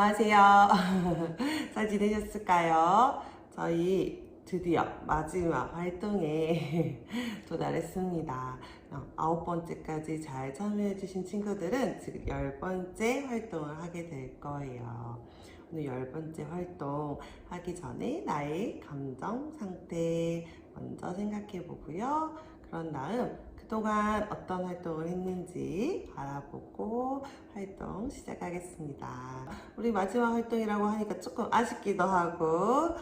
안녕하세요. 잘 지내셨을까요? 저희 드디어 마지막 활동에 도달했습니다. 9번째까지 잘 참여해주신 친구들은 지금 10번째 활동을 하게 될 거예요. 오늘 10번째 활동 하기 전에 나의 감정 상태 먼저 생각해 보고요. 그런 다음 그동안 어떤 활동을 했는지 알아보고 활동 시작하겠습니다. 우리 마지막 활동이라고 하니까 조금 아쉽기도 하고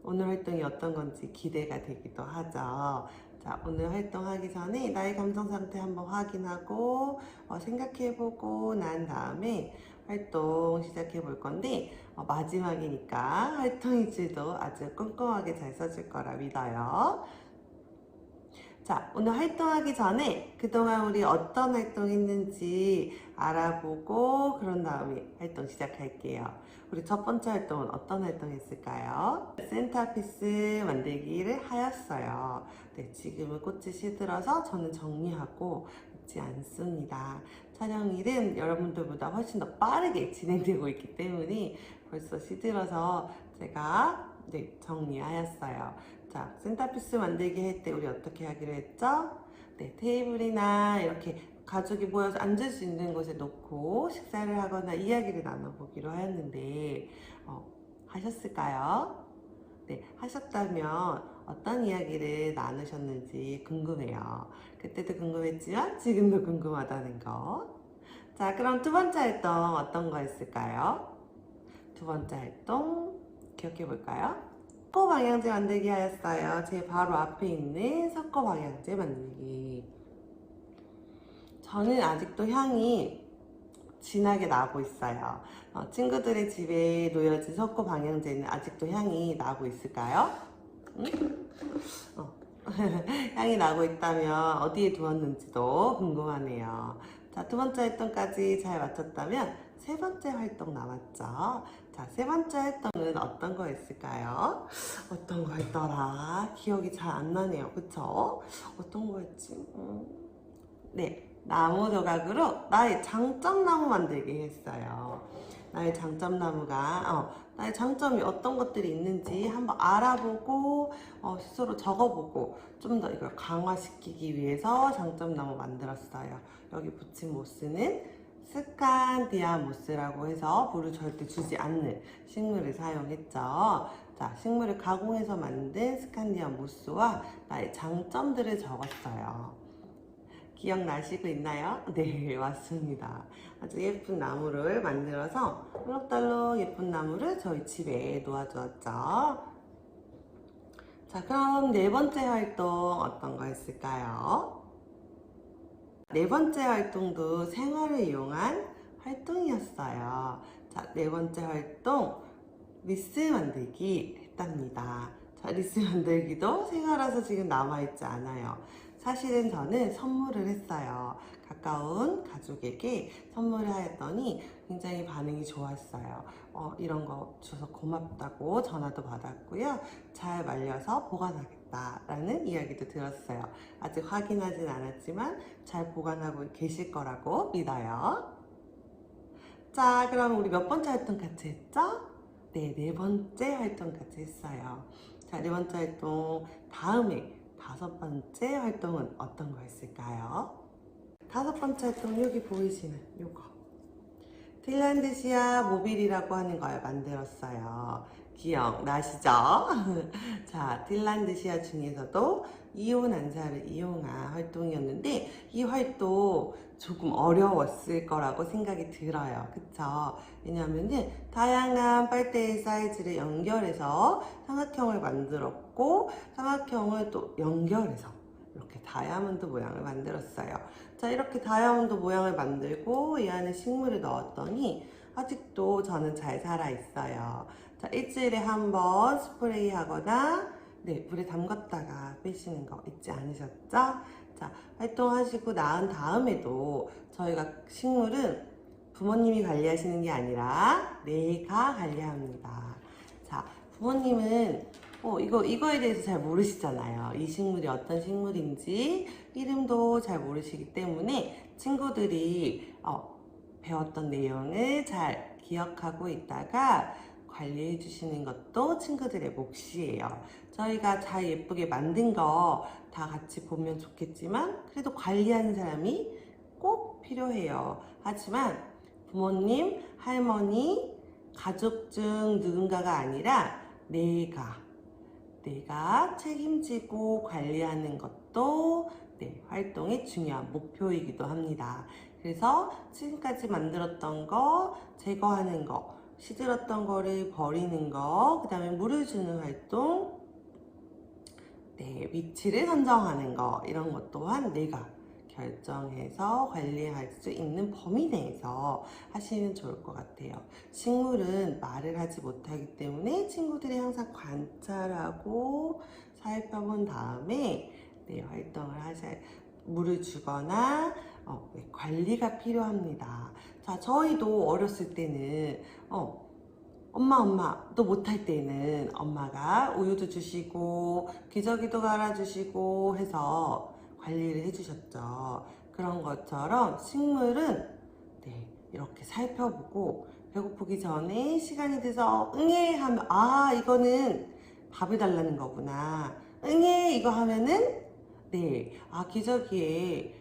오늘 활동이 어떤 건지 기대가 되기도 하죠. 자, 오늘 활동하기 전에 나의 감정 상태 한번 확인하고 생각해보고 난 다음에 활동 시작해 볼 건데 마지막이니까 활동 일지도 아주 꼼꼼하게 잘 써줄 거라 믿어요. 자, 오늘 활동하기 전에 그동안 우리 어떤 활동 했는지 알아보고 그런 다음에 활동 시작할게요. 우리 첫 번째 활동은 어떤 활동 했을까요? 센터피스 만들기를 하였어요. 네, 지금은 꽃이 시들어서 저는 정리하고 있지 않습니다. 촬영일은 여러분들보다 훨씬 더 빠르게 진행되고 있기 때문에 벌써 시들어서 제가 정리하였어요. 자, 센터피스 만들기 할 때 우리 어떻게 하기로 했죠? 네, 테이블이나 이렇게 가족이 모여서 앉을 수 있는 곳에 놓고 식사를 하거나 이야기를 나눠보기로 하였는데 하셨을까요? 네, 하셨다면 어떤 이야기를 나누셨는지 궁금해요. 그때도 궁금했지만 지금도 궁금하다는 거. 자, 그럼 두 번째 활동 어떤 거였을까요? 두 번째 활동 기억해 볼까요? 석고 방향제 만들기 하였어요. 제 바로 앞에 있는 석고 방향제 만들기. 저는 아직도 향이 진하게 나고 있어요. 친구들의 집에 놓여진 석고 방향제는 아직도 향이 나고 있을까요? 응? 향이 나고 있다면 어디에 두었는지도 궁금하네요. 자, 두 번째 활동까지 잘 마쳤다면 세 번째 활동 남았죠. 자, 세 번째 활동은 어떤 거였을까요? 어떤 거였더라? 기억이 잘 안 나네요. 그쵸? 어떤 거였지? 네, 나무 조각으로 나의 장점나무 만들기 했어요. 나의 장점나무가 나의 장점이 어떤 것들이 있는지 한번 알아보고 스스로 적어보고 좀 더 이걸 강화시키기 위해서 장점나무 만들었어요. 여기 붙인 모스는 스칸디아모스라고 해서 물을 절대 주지 않는 식물을 사용했죠. 자, 식물을 가공해서 만든 스칸디아모스와 나의 장점들을 적었어요. 기억나시고 있나요? 네, 맞습니다. 아주 예쁜 나무를 만들어서 알록달록 예쁜 나무를 저희 집에 놓아주었죠. 자, 그럼 네 번째 활동 어떤 거 했을까요? 네 번째 활동도 생활을 이용한 활동이었어요. 자, 네 번째 활동 리스 만들기 했답니다. 자, 리스 만들기도 생활라서 지금 남아있지 않아요. 사실은 저는 선물을 했어요. 가까운 가족에게 선물을 하였더니 굉장히 반응이 좋았어요. 이런 거 줘서 고맙다고 전화도 받았고요. 잘 말려서 보관하겠다라는 이야기도 들었어요. 아직 확인하진 않았지만 잘 보관하고 계실 거라고 믿어요. 자, 그럼 우리 몇 번째 활동 같이 했죠? 네, 네 번째 활동 같이 했어요. 자, 네 번째 활동 다음에 다섯 번째 활동은 어떤 거였을까요? 다섯 번째 활동 여기 보이시는 요거 핀란드시아 모빌이라고 하는 걸 만들었어요. 기억나시죠? 자, 핀란드시아 중에서도 이온 안사를 이용한 활동이었는데 이 활동 조금 어려웠을 거라고 생각이 들어요. 그쵸? 왜냐하면 다양한 빨대의 사이즈를 연결해서 삼각형을 만들었고 삼각형을 또 연결해서 이렇게 다이아몬드 모양을 만들었어요. 자, 이렇게 다이아몬드 모양을 만들고 이 안에 식물을 넣었더니 아직도 저는 잘 살아있어요. 자, 일주일에 한 번 스프레이 하거나 물에 담갔다가 빼시는 거 잊지 않으셨죠? 자, 활동하시고 나은 다음에도 저희가 식물은 부모님이 관리하시는 게 아니라 내가 관리합니다. 자, 부모님은 이거에 대해서 잘 모르시잖아요. 이 식물이 어떤 식물인지 이름도 잘 모르시기 때문에 친구들이 배웠던 내용을 잘 기억하고 있다가 관리해 주시는 것도 친구들의 몫이에요. 저희가 잘 예쁘게 만든 거 다 같이 보면 좋겠지만 그래도 관리하는 사람이 꼭 필요해요. 하지만 부모님, 할머니, 가족 중 누군가가 아니라 내가 책임지고 관리하는 것도 활동의 중요한 목표이기도 합니다. 그래서 지금까지 만들었던 거 제거하는 거, 시들었던 거를 버리는 거, 그 다음에 물을 주는 활동, 위치를 선정하는 거, 이런 것 또한 내가 결정해서 관리할 수 있는 범위 내에서 하시면 좋을 것 같아요. 식물은 말을 하지 못하기 때문에 친구들이 항상 관찰하고 살펴본 다음에 활동을 하셔야, 물을 주거나 관리가 필요합니다. 자, 저희도 어렸을 때는 엄마 또 못할 때는 엄마가 우유도 주시고 기저귀도 갈아주시고 해서 관리를 해주셨죠. 그런 것처럼 식물은 이렇게 살펴보고 배고프기 전에 시간이 돼서 응애 하면 이거는 밥을 달라는 거구나. 응애 이거 하면은 기저귀에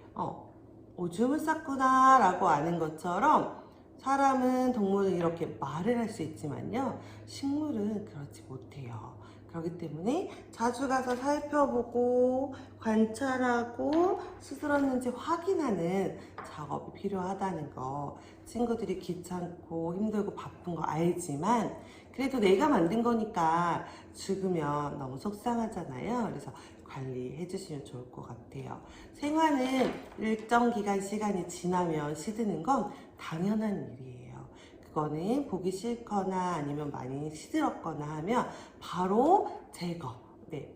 오줌을 쌌구나 라고 아는 것처럼 사람은, 동물은 이렇게 말을 할 수 있지만요, 식물은 그렇지 못해요. 그렇기 때문에 자주 가서 살펴보고 관찰하고 시들었는지 확인하는 작업이 필요하다는 거, 친구들이 귀찮고 힘들고 바쁜 거 알지만 그래도 내가 만든 거니까 죽으면 너무 속상하잖아요. 그래서 관리해 주시면 좋을 것 같아요. 생화는 일정 기간 시간이 지나면 시드는 건 당연한 일이에요. 그거는 보기 싫거나 아니면 많이 시들었거나 하면 바로 제거,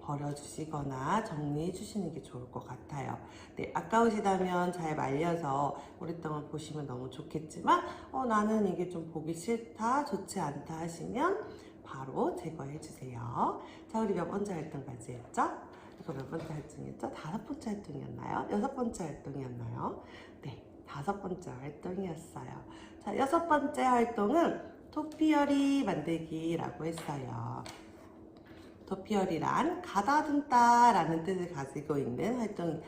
버려주시거나 정리해 주시는 게 좋을 것 같아요. 아까우시다면 잘 말려서 오랫동안 보시면 너무 좋겠지만 나는 이게 좀 보기 싫다, 좋지 않다 하시면 바로 제거해 주세요. 자, 우리 몇 번째 활동까지 했죠? 이거 몇 번째 활동이었죠? 5번째 활동이었나요? 6번째 활동이었나요? 네, 5번째 활동이었어요. 자, 6번째 활동은 토피어리 만들기라고 했어요. 토피어리란 가다듬다 라는 뜻을 가지고 있는 활동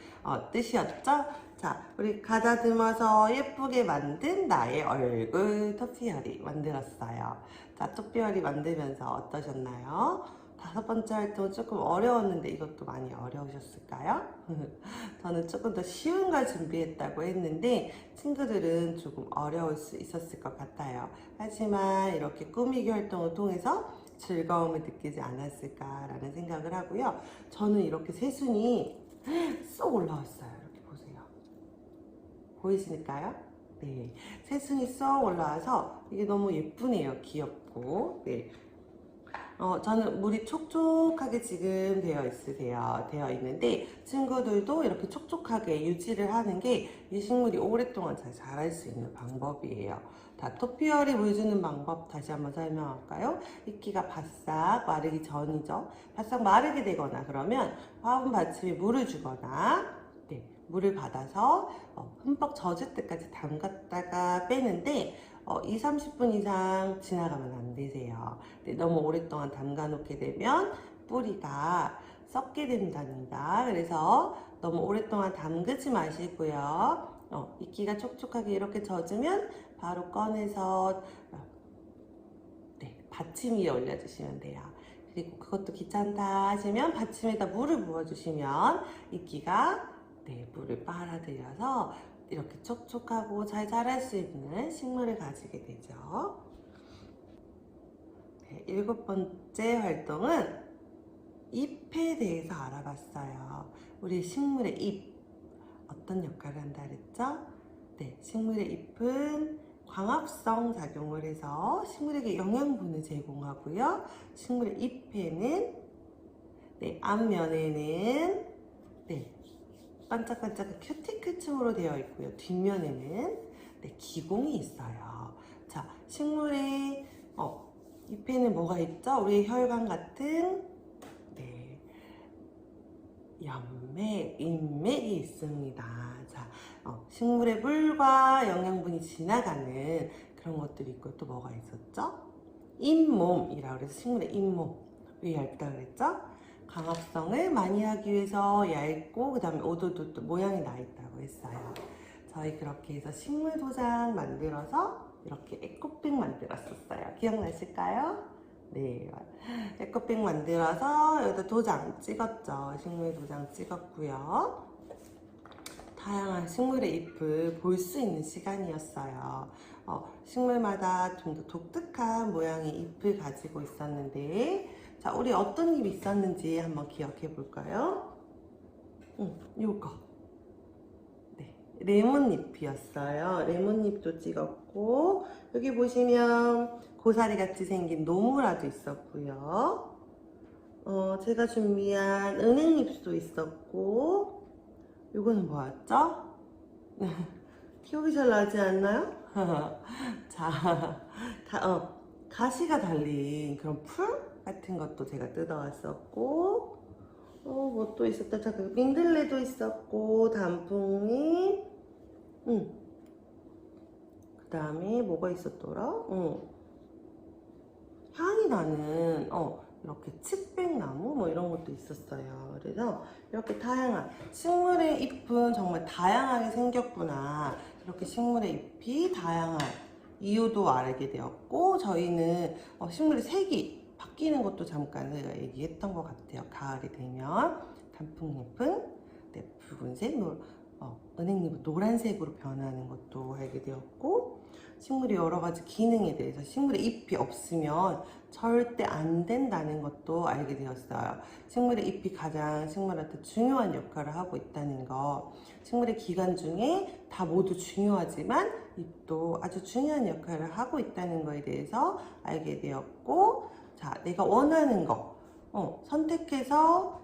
뜻이었죠. 자, 우리 가다듬어서 예쁘게 만든 나의 얼굴 토피어리 만들었어요. 자, 토피어리 만들면서 어떠셨나요? 5번째 활동은 조금 어려웠는데 이것도 많이 어려우셨을까요? 저는 조금 더 쉬운 걸 준비했다고 했는데 친구들은 조금 어려울 수 있었을 것 같아요. 하지만 이렇게 꾸미기 활동을 통해서 즐거움을 느끼지 않았을까라는 생각을 하고요. 저는 이렇게 새순이 쏙 올라왔어요. 이렇게 보세요. 보이시니까요? 네, 새순이 쏙 올라와서 이게 너무 예쁘네요. 귀엽고. 네. 저는 물이 촉촉하게 지금 되어 있는데 친구들도 이렇게 촉촉하게 유지를 하는 게 이 식물이 오랫동안 잘 자랄 수 있는 방법이에요. 다 토피어리 물 주는 방법 다시 한번 설명할까요? 이끼가 바싹 마르기 전이죠. 바싹 마르게 되거나 그러면 화분 받침에 물을 주거나 물을 받아서 흠뻑 젖을 때까지 담갔다가 빼는데 20-30분 이상 지나가면 안 되세요. 너무 오랫동안 담가 놓게 되면 뿌리가 썩게 된답니다. 그래서 너무 오랫동안 담그지 마시고요. 이끼가 촉촉하게 이렇게 젖으면 바로 꺼내서 받침 위에 올려주시면 돼요. 그리고 그것도 귀찮다 하시면 받침에다 물을 부어주시면 이끼가 물을 빨아들여서 이렇게 촉촉하고 잘 자랄 수 있는 식물을 가지게 되죠. 7번째 활동은 잎에 대해서 알아봤어요. 우리 식물의 잎 어떤 역할을 한다 그랬죠? 식물의 잎은 광합성 작용을 해서 식물에게 영양분을 제공하고요. 식물의 잎에는 앞면에는 반짝반짝한 큐티클층으로 되어 있고요. 뒷면에는 기공이 있어요. 자, 식물의 잎에는 뭐가 있죠? 우리 혈관 같은 연맥, 인맥이 있습니다. 자, 식물의 물과 영양분이 지나가는 그런 것들이 있고 또 뭐가 있었죠? 잇몸이라고 해서 식물의 잇몸. 왜 얇다 그랬죠? 광합성을 많이 하기 위해서 얇고 그 다음에 오도도 모양이 나 있다고 했어요. 저희 그렇게 해서 식물 도장 만들어서 이렇게 에코백 만들었었어요. 기억나실까요? 네, 에코백 만들어서 여기다 도장 찍었죠. 식물 도장 찍었고요. 다양한 식물의 잎을 볼 수 있는 시간이었어요. 식물마다 좀 더 독특한 모양의 잎을 가지고 있었는데, 자, 우리 어떤 잎이 있었는지 한번 기억해 볼까요? 요거. 네, 레몬잎이었어요. 레몬잎도 찍었고, 여기 보시면 고사리 같이 생긴 노무라도 있었고요. 제가 준비한 은행잎도 있었고, 요거는 뭐였죠? 기억이 잘 나지 않나요? 자, 가시가 달린 그런 풀 같은 것도 제가 뜯어왔었고, 뭐 또 있었다. 자, 그 민들레도 있었고, 단풍잎, 그 다음에 뭐가 있었더라? 향이 나는, 이렇게 칡백나무 뭐 이런 것도 있었어요. 그래서 이렇게 다양한 식물의 잎은 정말 다양하게 생겼구나. 이렇게 식물의 잎이 다양한 이유도 알게 되었고, 저희는 식물의 색이 바뀌는 것도 잠깐 제가 얘기했던 것 같아요. 가을이 되면 단풍잎은 붉은색, 은행잎은 노란색으로 변하는 것도 알게 되었고, 식물의 여러 가지 기능에 대해서 식물의 잎이 없으면 절대 안 된다는 것도 알게 되었어요. 식물의 잎이 가장 식물한테 중요한 역할을 하고 있다는 거. 식물의 기관 중에 다 모두 중요하지만 잎도 아주 중요한 역할을 하고 있다는 거에 대해서 알게 되었고, 자, 내가 원하는 거 선택해서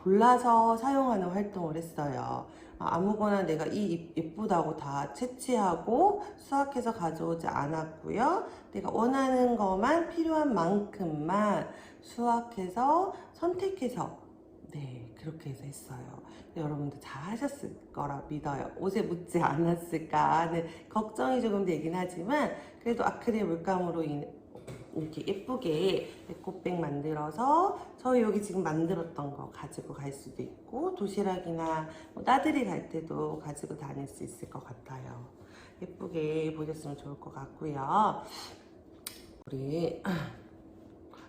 골라서 사용하는 활동을 했어요. 아무거나 내가 이 잎 예쁘다고 다 채취하고 수확해서 가져오지 않았고요. 내가 원하는 것만 필요한 만큼만 수확해서 선택해서 그렇게 해서 했어요. 여러분도 잘 하셨을 거라 믿어요. 옷에 묻지 않았을까 하는 걱정이 조금 되긴 하지만 그래도 아크릴 물감으로 이렇게 예쁘게 에코백 만들어서 저희 여기 지금 만들었던 거 가지고 갈 수도 있고, 도시락이나 나들이 갈 때도 가지고 다닐 수 있을 것 같아요. 예쁘게 보셨으면 좋을 것 같고요. 우리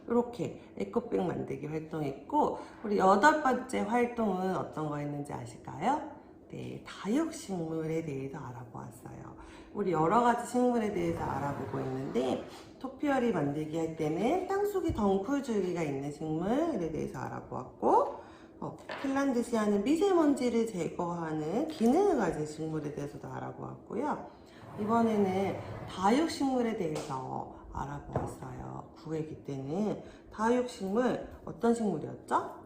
이렇게 에코백 만들기 활동했고, 우리 8번째 활동은 어떤 거 했는지 아실까요? 네, 다육식물에 대해서 알아보았어요. 우리 여러 가지 식물에 대해서 알아보고 있는데, 토피어리 만들기 할 때는 땅속에 덩쿨줄기가 있는 식물에 대해서 알아보았고, 핀란드시아는 미세먼지를 제거하는 기능을 가진 식물에 대해서도 알아보았고요. 이번에는 다육식물에 대해서 알아보았어요. 구획기 때는 다육식물 어떤 식물이었죠?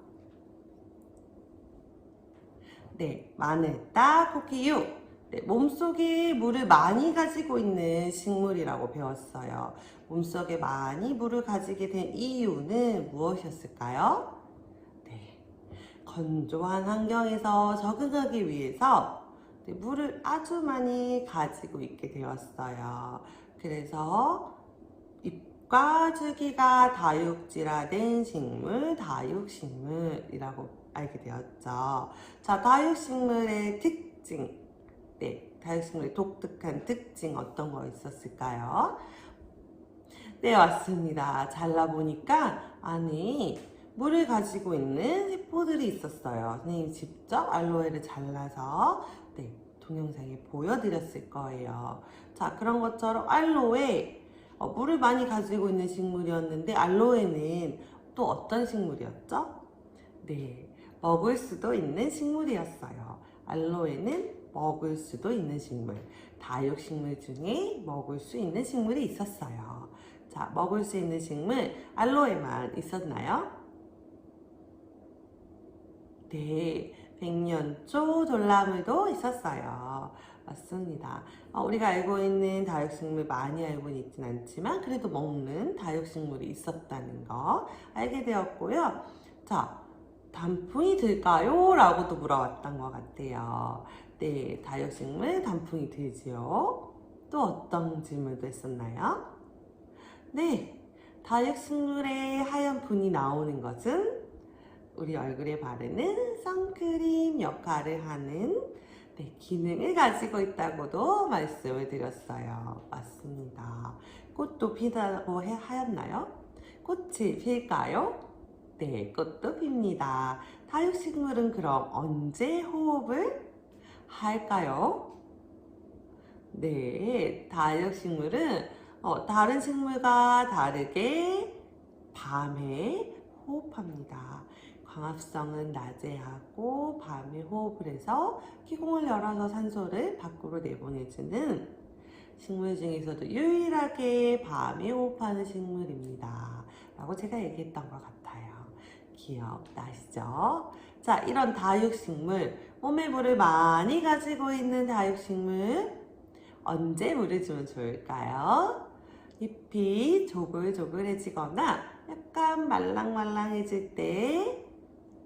네, 마늘따, 코끼육. 몸속에 물을 많이 가지고 있는 식물이라고 배웠어요. 몸속에 많이 물을 가지게 된 이유는 무엇이었을까요? 네, 건조한 환경에서 적응하기 위해서 물을 아주 많이 가지고 있게 되었어요. 그래서 잎과 줄기가 다육질화된 식물, 다육식물이라고 알게 되었죠. 자, 다육식물의 특징. 다육식물의 독특한 특징 어떤 거 있었을까요? 네, 맞습니다. 잘라보니까 안에 물을 가지고 있는 세포들이 있었어요. 선생님이 직접 알로에를 잘라서 동영상에 보여드렸을 거예요. 자, 그런 것처럼 알로에 물을 많이 가지고 있는 식물이었는데, 알로에는 또 어떤 식물이었죠? 네, 먹을 수도 있는 식물이었어요. 알로에는 먹을 수도 있는 식물, 다육식물 중에 먹을 수 있는 식물이 있었어요. 자, 먹을 수 있는 식물, 알로에만 있었나요? 네, 백년초 돌나무도 있었어요. 맞습니다. 우리가 알고 있는 다육식물 많이 알고는 있진 않지만 그래도 먹는 다육식물이 있었다는 거 알게 되었고요. 자, 단풍이 들까요? 라고도 물어봤던 것 같아요. 네, 다육식물 단풍이 들지요. 또 어떤 질문도 했었나요? 네, 다육식물에 하얀 분이 나오는 것은 우리 얼굴에 바르는 선크림 역할을 하는 기능을 가지고 있다고도 말씀을 드렸어요. 맞습니다. 꽃도 피다고 하였나요? 꽃이 필까요? 네, 꽃도 핍니다. 다육식물은 그럼 언제 호흡을 할까요? 네, 다육식물은 다른 식물과 다르게 밤에 호흡합니다. 광합성은 낮에 하고 밤에 호흡을 해서 기공을 열어서 산소를 밖으로 내보내주는 식물 중에서도 유일하게 밤에 호흡하는 식물입니다. 라고 제가 얘기했던 것 같아요. 기억나시죠? 자, 이런 다육식물, 몸에 물을 많이 가지고 있는 다육식물, 언제 물을 주면 좋을까요? 잎이 조글조글해지거나 약간 말랑말랑해질 때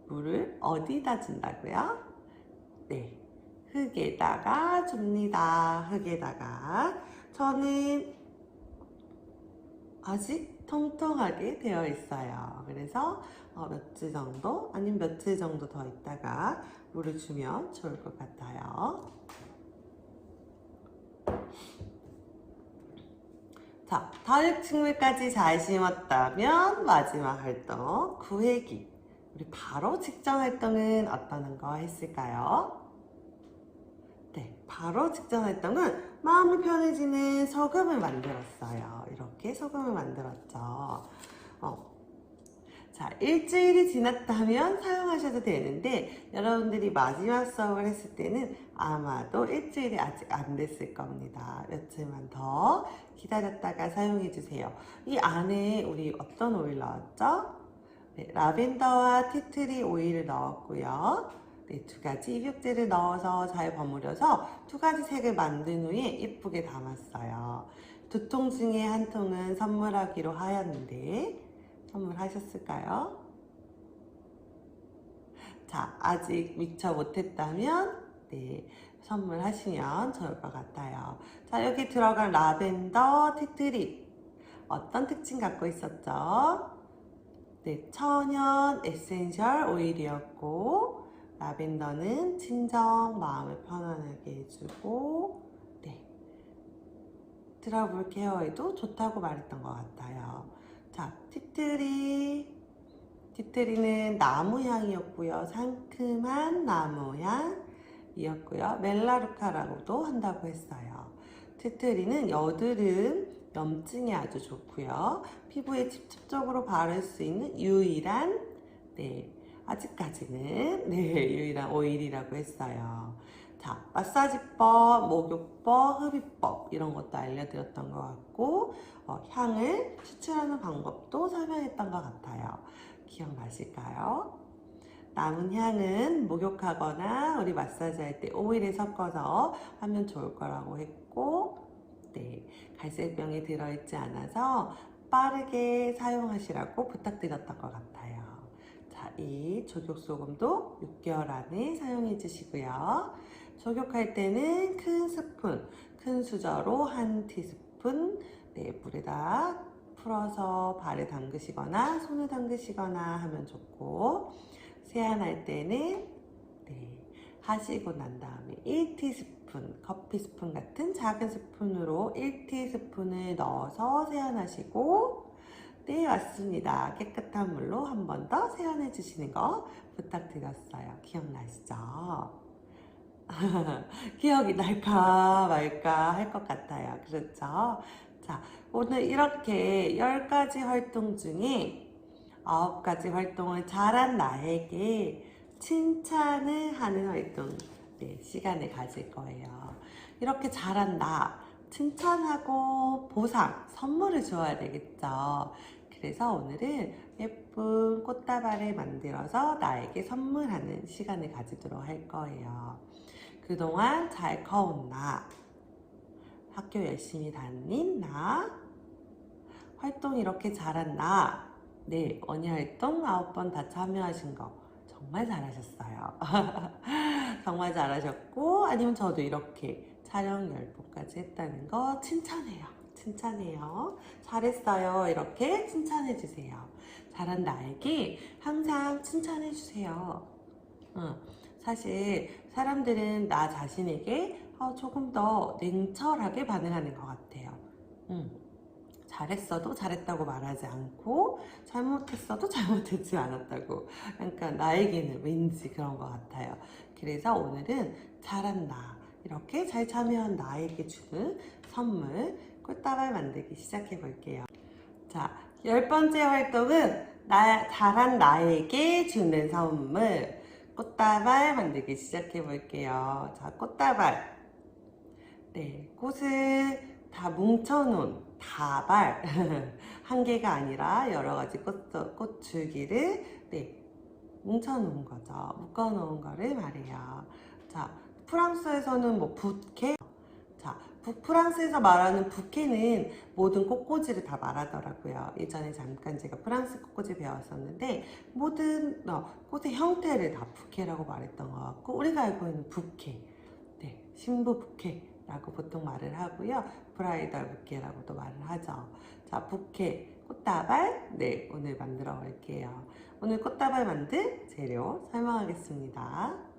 물을 어디다 준다고요? 네, 흙에다가 줍니다. 흙에다가. 저는 아직 통통하게 되어 있어요. 그래서 몇 주 정도 아니면 며칠 정도 더 있다가 물을 주면 좋을 것 같아요. 자, 다육식물까지 잘 심었다면 마지막 활동 구획이. 우리 바로 직전 활동은 어떤 거 했을까요? 네, 바로 직전 활동은 마음이 편해지는 소금을 만들었어요. 이렇게 소금을 만들었죠. 자, 일주일이 지났다면 사용하셔도 되는데 여러분들이 마지막 수업을 했을 때는 아마도 일주일이 아직 안 됐을 겁니다. 며칠만 더 기다렸다가 사용해 주세요. 이 안에 우리 어떤 오일 넣었죠? 네, 라벤더와 티트리 오일을 넣었고요. 네, 두 가지 입욕제를 넣어서 잘 버무려서 두 가지 색을 만든 후에 예쁘게 담았어요. 두 통 중에 한 통은 선물하기로 하였는데 선물하셨을까요? 자, 아직 미처 못했다면 네, 선물하시면 좋을 것 같아요. 자, 여기 들어간 라벤더 티트리 어떤 특징 갖고 있었죠? 네, 천연 에센셜 오일이었고 라벤더는 친정, 마음을 편안하게 해주고 네, 트러블 케어에도 좋다고 말했던 것 같아요. 자, 티트리는 나무향이었고요. 상큼한 나무향이었고요. 멜라루카라고도 한다고 했어요. 티트리는 여드름, 염증에 아주 좋고요. 피부에 직접적으로 바를 수 있는 유일한 아직까지는 유일한 오일이라고 했어요. 자, 마사지법, 목욕법, 흡입법 이런 것도 알려드렸던 것 같고 향을 추출하는 방법도 설명했던 것 같아요. 기억나실까요? 남은 향은 목욕하거나 우리 마사지 할 때 오일에 섞어서 하면 좋을 거라고 했고 갈색병에 들어있지 않아서 빠르게 사용하시라고 부탁드렸던 것 같아요. 자, 이 조격소금도 6개월 안에 사용해 주시고요. 조격할 때는 큰 수저로 한 티스푼 물에다 풀어서 발에 담그시거나 손에 담그시거나 하면 좋고 세안할 때는 하시고 난 다음에 1티스푼, 커피 스푼 같은 작은 스푼으로 1티스푼을 넣어서 세안하시고 네, 맞습니다. 깨끗한 물로 한 번 더 세안해 주시는 거 부탁드렸어요. 기억나시죠? 기억이 날까 말까 할 것 같아요. 그렇죠? 자, 오늘 이렇게 10가지 활동 중에 9가지 활동을 잘한 나에게 칭찬을 하는 활동 시간을 가질 거예요. 이렇게 잘한 나 칭찬하고 보상, 선물을 줘야 되겠죠. 그래서 오늘은 예쁜 꽃다발을 만들어서 나에게 선물하는 시간을 가지도록 할 거예요. 그동안 잘 커온 나, 학교 열심히 다닌 나, 활동 이렇게 잘한 나, 언니활동 9번 다 참여하신 거 정말 잘하셨어요. 정말 잘하셨고 아니면 저도 이렇게 촬영 10번까지 했다는 거 칭찬해요. 칭찬해요. 잘했어요. 이렇게 칭찬해주세요. 잘한 나에게 항상 칭찬해주세요. 사실 사람들은 나 자신에게 조금 더 냉철하게 반응하는 것 같아요. 잘했어도 잘했다고 말하지 않고 잘못했어도 잘못했지 않았다고. 그러니까 나에게는 왠지 그런 것 같아요. 그래서 오늘은 잘한 나, 이렇게 잘 참여한 나에게 주는 선물 꽃다발 만들기 시작해 볼게요. 자, 10번째 활동은 잘한 나에게 주는 선물 꽃다발 만들기 시작해 볼게요. 자, 꽃다발. 네, 꽃을 다 뭉쳐놓은 다발 한 개가 아니라 여러 가지 꽃 줄기를 뭉쳐놓은 거죠. 묶어놓은 거를 말해요. 자, 프랑스에서는 뭐 부케. 자, 프랑스에서 말하는 부케는 모든 꽃꽂이를 다 말하더라고요. 예전에 잠깐 제가 프랑스 꽃꽂이 배웠었는데 모든 꽃의 형태를 다 부케라고 말했던 것 같고, 우리가 알고 있는 부케, 신부 부케라고 보통 말을 하고요. 브라이덜 부케라고도 말을 하죠. 자, 부케, 꽃다발, 오늘 만들어 볼게요. 오늘 꽃다발 만들 재료 설명하겠습니다.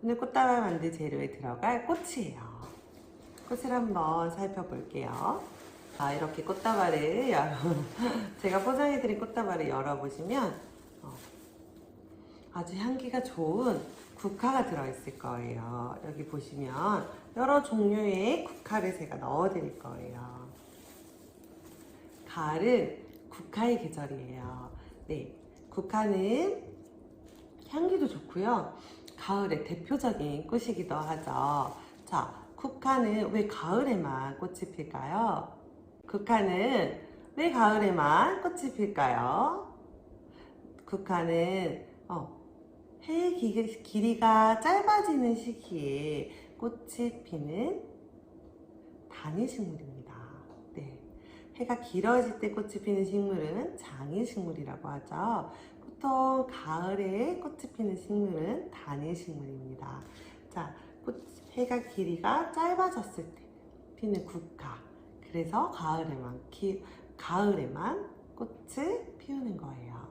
오늘 꽃다발 만들 재료에 들어갈 꽃이에요. 꽃을 한번 살펴볼게요. 자, 이렇게 꽃다발을 제가 포장해드린 꽃다발을 열어보시면 아주 향기가 좋은 국화가 들어있을 거예요. 여기 보시면 여러 종류의 국화를 제가 넣어드릴 거예요. 가을은 국화의 계절이에요. 국화는 향기도 좋고요. 가을의 대표적인 꽃이기도 하죠. 자, 국화는 왜 가을에만 꽃이 필까요? 국화는 왜 가을에만 꽃이 필까요? 국화는 해의 길이가 짧아지는 시기에 꽃이 피는 단위식물입니다. 해가 길어질 때 꽃이 피는 식물은 장위식물이라고 하죠. 보통 가을에 꽃이 피는 식물은 단위식물입니다. 자, 해가 길이가 짧아졌을 때 피는 국화. 그래서 가을에만 꽃을 피우는 거예요.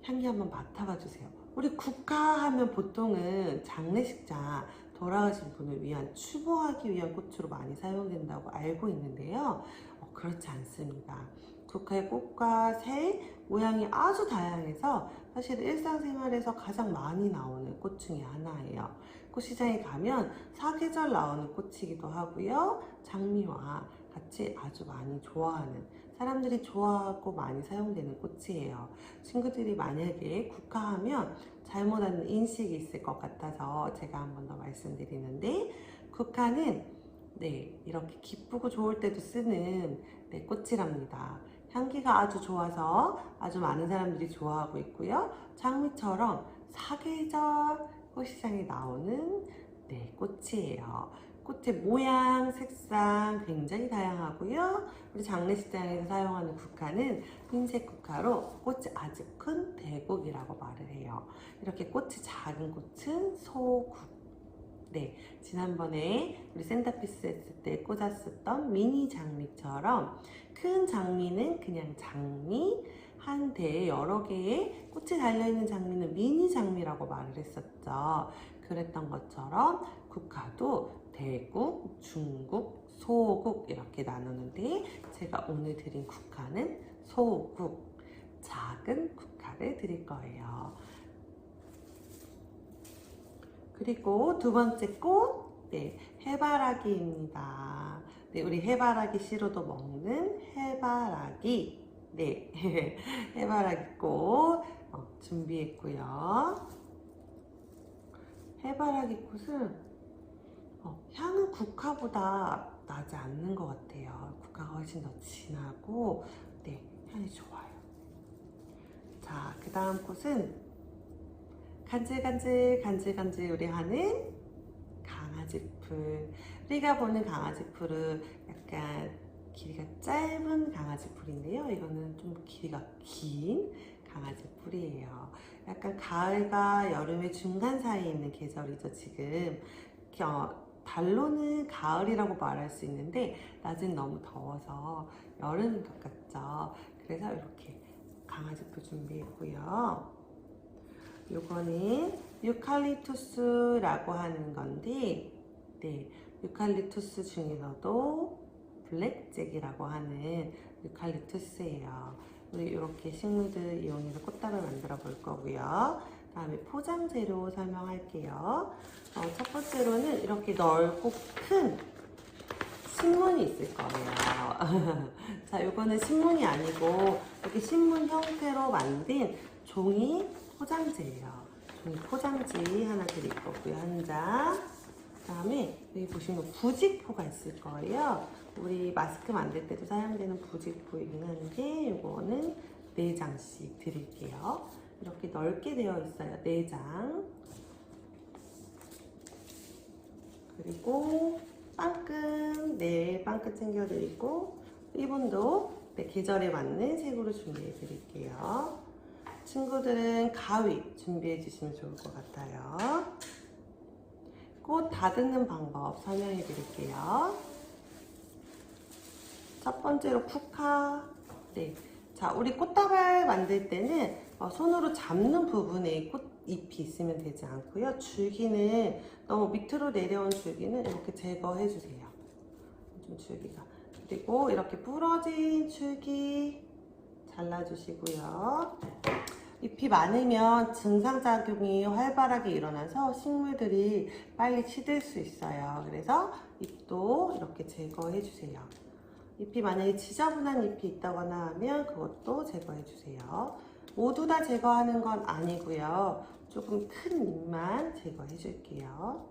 향기 한번 맡아봐 주세요. 우리 국화하면 보통은 장례식장, 돌아가신 분을 위한 추모하기 위한 꽃으로 많이 사용된다고 알고 있는데요. 그렇지 않습니다. 국화의 꽃과 색, 모양이 아주 다양해서 사실 일상생활에서 가장 많이 나오는 꽃 중에 하나예요. 꽃시장에 가면 사계절 나오는 꽃이기도 하고요. 장미와 같이 아주 많이 좋아하는, 사람들이 좋아하고 많이 사용되는 꽃이에요. 친구들이 만약에 국화하면 잘못 아는 인식이 있을 것 같아서 제가 한 번 더 말씀드리는데, 국화는 이렇게 기쁘고 좋을 때도 쓰는 꽃이랍니다. 향기가 아주 좋아서 아주 많은 사람들이 좋아하고 있고요. 장미처럼 사계절 꽃시장에 나오는 꽃이에요. 꽃의 모양, 색상 굉장히 다양하고요. 우리 장례식장에서 사용하는 국화는 흰색 국화로 꽃이 아주 큰 대국이라고 말을 해요. 이렇게 꽃이 작은 꽃은 소국. 지난번에 우리 센터피스 했을 때 꽂았었던 미니 장미처럼 큰 장미는 그냥 장미, 한 대에 여러 개의 꽃이 달려있는 장미는 미니 장미라고 말을 했었죠. 그랬던 것처럼 국화도 대국, 중국, 소국 이렇게 나누는데, 제가 오늘 드린 국화는 소국, 작은 국화를 드릴 거예요. 그리고 두 번째 꽃, 해바라기입니다. 우리 해바라기 씨로도 먹는 해바라기, 해바라기 꽃 준비했고요. 해바라기 꽃은 향은 국화보다 나지 않는 것 같아요. 국화가 훨씬 더 진하고 향이 좋아요. 자, 그 다음 꽃은 간질간질 우리 하는 강아지풀. 우리가 보는 강아지풀은 약간 길이가 짧은 강아지풀인데요. 이거는 좀 길이가 긴 강아지풀이에요. 약간 가을과 여름의 중간 사이에 있는 계절이죠, 지금. 달로는 가을이라고 말할 수 있는데 낮은 너무 더워서 여름인 것 같죠. 그래서 이렇게 강아지풀 준비했고요. 요거는 유칼립투스라고 하는 건데, 네, 유칼립투스 중에서도 블랙잭이라고 하는 유칼립투스예요. 우리 이렇게 식물들 이용해서 꽃다발 만들어 볼 거고요. 다음에 포장재료 설명할게요. 첫 번째로는 이렇게 넓고 큰 신문이 있을 거예요. 자, 이거는 신문이 아니고 이렇게 신문 형태로 만든 종이 포장지예요. 종이 포장지 하나 드릴 거고요. 한 장. 그다음에 여기 보시면 부직포가 있을 거예요. 우리 마스크 만들 때도 사용되는 부직포이긴 한데 이거는 4장씩 드릴게요. 이렇게 넓게 되어 있어요. 4장. 그리고 빵끈, 네, 빵끈 챙겨드리고 리본도 네, 계절에 맞는 색으로 준비해 드릴게요. 친구들은 가위 준비해 주시면 좋을 것 같아요. 꽃 다듬는 방법 설명해 드릴게요. 첫 번째로 쿠카. 네. 자, 우리 꽃다발 만들 때는 손으로 잡는 부분에 꽃잎이 있으면 되지 않고요. 줄기는 너무 밑으로 내려온 줄기는 이렇게 제거해 주세요. 좀 줄기가. 그리고 이렇게 부러진 줄기 잘라주시고요. 잎이 많으면 증상작용이 활발하게 일어나서 식물들이 빨리 시들 수 있어요. 그래서 잎도 이렇게 제거해 주세요. 잎이 만약에 지저분한 잎이 있다거나 하면 그것도 제거해 주세요. 모두 다 제거하는 건 아니고요. 조금 큰 잎만 제거해 줄게요.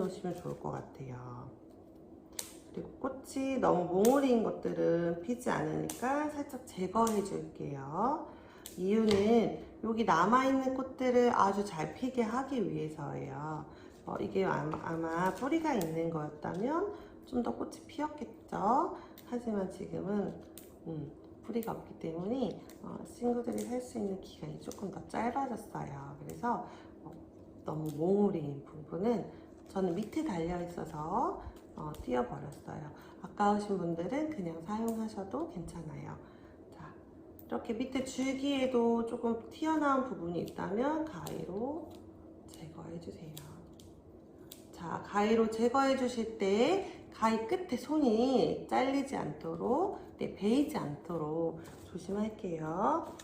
놓으시면 좋을 것 같아요. 그리고 꽃이 너무 몽우리인 것들은 피지 않으니까 살짝 제거해 줄게요. 이유는 여기 남아있는 꽃들을 아주 잘 피게 하기 위해서예요. 이게 아마 뿌리가 있는 거였다면 좀 더 꽃이 피었겠죠. 하지만 지금은 뿌리가 없기 때문에 친구들이 살 수 있는 기간이 조금 더 짧아졌어요. 그래서 너무 몽우리인 부분은 저는 밑에 달려 있어서 띄워버렸어요. 아까우신 분들은 그냥 사용하셔도 괜찮아요. 자, 이렇게 밑에 줄기에도 조금 튀어나온 부분이 있다면 가위로 제거해 주세요. 자, 가위로 제거해 주실 때 가위 끝에 손이 잘리지 않도록, 베이지 않도록 조심할게요.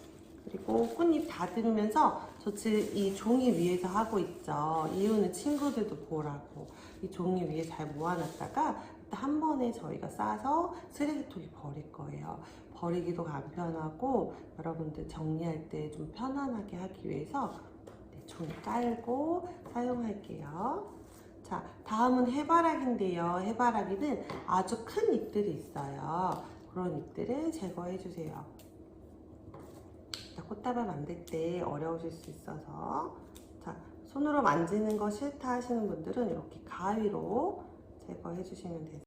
그리고 꽃잎 다듬으면서 저 지금 이 종이 위에서 하고 있죠. 이유는 친구들도 보라고 이 종이 위에 잘 모아놨다가 한 번에 저희가 싸서 쓰레기통에 버릴 거예요. 버리기도 간편하고 여러분들 정리할 때 좀 편안하게 하기 위해서 종이 깔고 사용할게요. 자, 다음은 해바라기인데요. 해바라기는 아주 큰 잎들이 있어요. 그런 잎들을 제거해 주세요. 꽃다발 만들 때 어려우실 수 있어서, 자, 손으로 만지는 거 싫다 하시는 분들은 이렇게 가위로 제거해 주시면 돼요.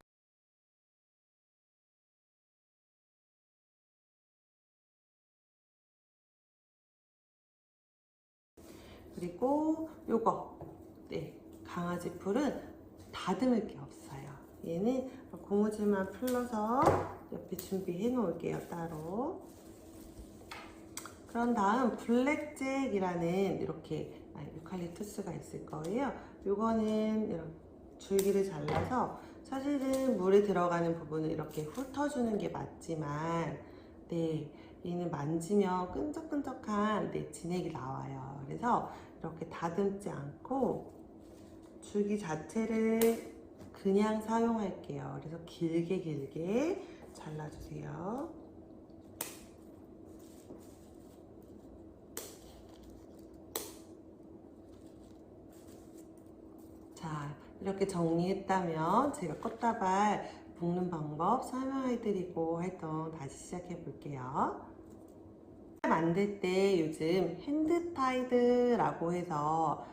그리고 요거, 강아지 풀은 다듬을 게 없어요. 얘는 고무줄만 풀러서 옆에 준비해 놓을게요, 따로. 그런 다음 블랙잭이라는 이렇게 유칼립투스가 있을 거예요. 요거는 이런 줄기를 잘라서 사실은 물에 들어가는 부분을 이렇게 훑어주는 게 맞지만 얘는 만지면 끈적끈적한 진액이 나와요. 그래서 이렇게 다듬지 않고 줄기 자체를 그냥 사용할게요. 그래서 길게 잘라주세요. 자, 이렇게 정리했다면 제가 꽃다발 볶는 방법 설명해드리고 활동 다시 시작해 볼게요. 만들 때 요즘 핸드타이드라고 해서